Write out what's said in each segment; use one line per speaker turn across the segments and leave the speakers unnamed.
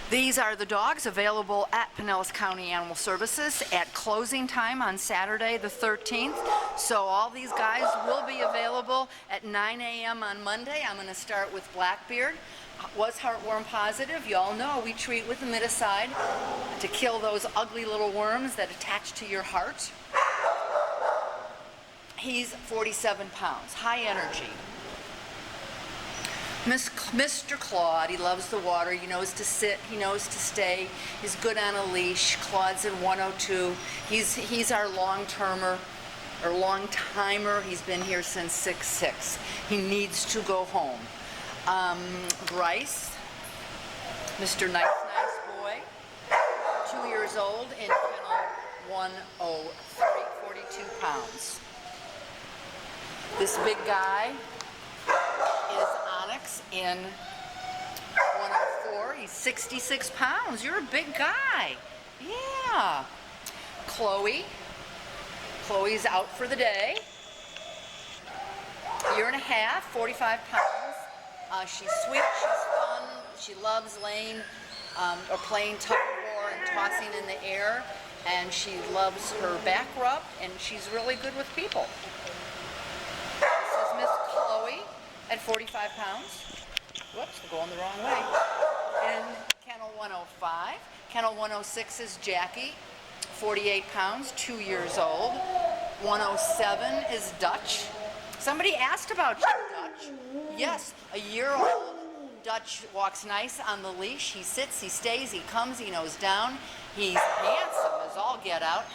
These are the dogs available at Pinellas County Animal Services at closing time on Saturday the 13th. So all these guys will be available at 9 a.m. on Monday. I'm going to start with Blackbeard. Was heartworm positive. You all know we treat with Imidicide to kill those ugly little worms that attach to your heart. He's 47 pounds, high energy. Mr. Claude, he loves the water, he knows to sit, he knows to stay, he's good on a leash. Claude's in 102. He's our long-timer. He's been here since 6'6". He needs to go home. Bryce, Mr. Nice Boy, 2 years old, in kennel 103, 42 pounds. This big guy is Onyx in 104. He's 66 pounds. You're a big guy. Yeah. Chloe's out for the day. Year and a half, 45 pounds. She's sweet, she's fun, she loves laying or playing tug of war and tossing in the air, and she loves her back rub, and she's really good with people. This is Miss Chloe at 45 pounds. Whoops, we're going the wrong way. In kennel 105. Kennel 106 is Jackie, 48 pounds, 2 years old. 107 is Dutch. Somebody asked about you, Dutch. Yes, a year old. Dutch walks nice on the leash. He sits, he stays, he comes, he nose down. He's handsome as all get out.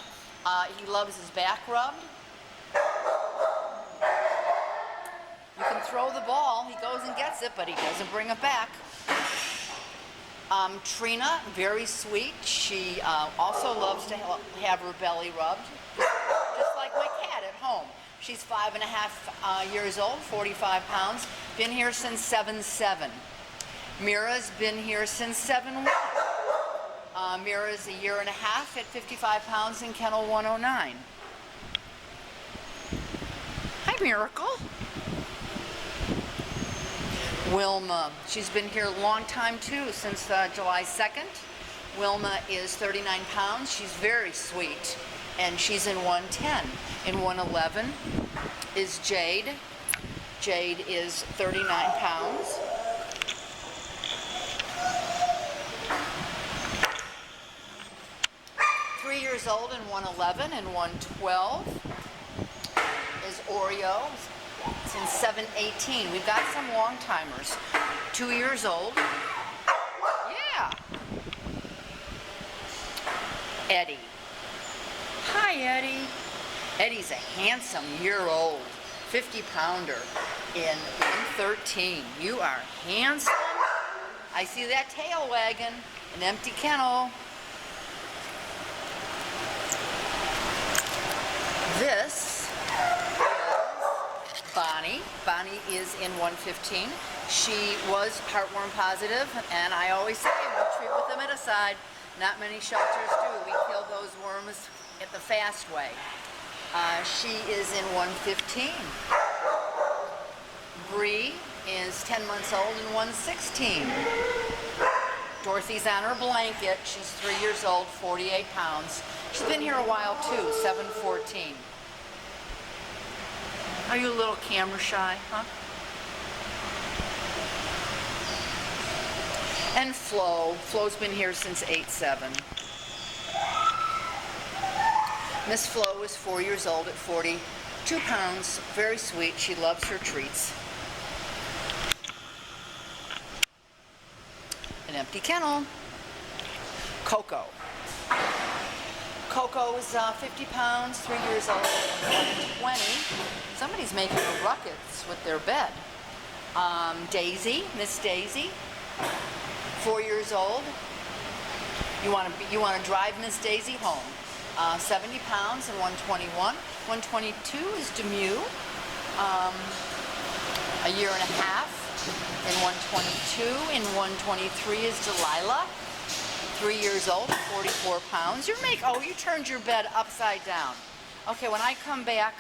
He loves his back rubbed. You can throw the ball, he goes and gets it, but he doesn't bring it back. Trina, very sweet. She also loves to have her belly rubbed, just like my cat at home. She's 5.5 years old, 45 pounds. Been here since 7'7". Mira's been here since 7'1". Mira's a year and a half at 55 pounds in kennel 109. Hi, Miracle. Wilma, she's been here a long time too, since July 2nd. Wilma is 39 pounds. She's very sweet, and she's in 110. In 111 is Jade. Jade is 39 pounds. Years old in 111, and 112 is Oreo. Since 718. We've got some long timers. 2 years old. Yeah. Eddie. Hi, Eddie. Eddie's a handsome year-old 50-pounder in 113. You are handsome. I see that tail wagging. An empty kennel. This is Bonnie. Bonnie is in 115. She was heartworm positive, and I always say we treat with Imidicide. Not many shelters do. We kill those worms the fast way. She is in 115. Bree is 10 months old in 116. Dorothy's on her blanket. She's 3 years old, 48 pounds. She's been here a while too, 714. Are you a little camera shy, huh? And Flo. Flo's been here since 8-7. Miss Flo is 4 years old at 42 pounds. Very sweet. She loves her treats. An empty kennel. Coco. Coco is 50 pounds, 3 years old, 120. Somebody's making a ruckus with their bed. Daisy, Miss Daisy, 4 years old. You want to drive Miss Daisy home. 70 pounds and 121. 122 is Demu, a year and a half. In 122. In 123 is Delilah, 3 years old, 44 pounds. You turned your bed upside down. Okay, when I come back,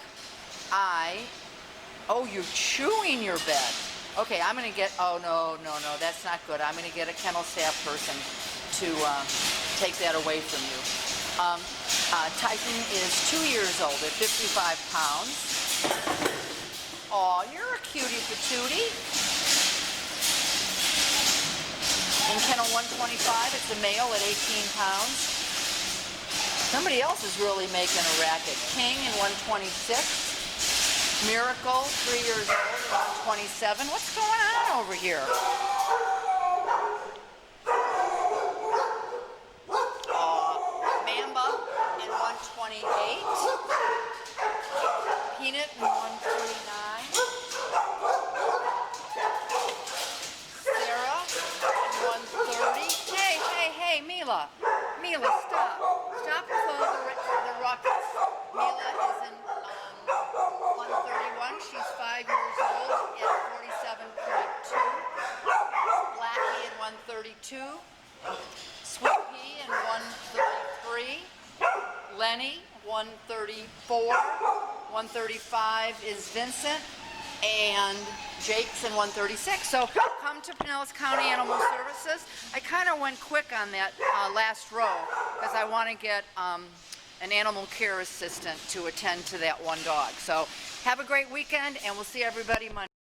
you're chewing your bed. Okay, I'm gonna get, no, that's not good. I'm gonna get a kennel staff person. to take that away from you. Tyson is 2 years old at 55 pounds. Aw, you're a cutie patootie. In kennel 125, it's a male at 18 pounds. Somebody else is really making a racket. King in 126. Miracle, 3 years old, 127. What's going on over here? Mamba in 128. Peanut in 149. Sarah in 130. Hey, Mila. Mila, stop. Stop with all the ruckus. Mila is in 131. She's 5 years old at 47.2. Blackie in 132. Sweet Pea in 133. Lenny, 134. 135 is Vincent. And Jake's in 136. So come to Pinellas County Animal Services. I kind of went quick on that last row because I want to get an animal care assistant to attend to that one dog. So have a great weekend, and we'll see everybody Monday.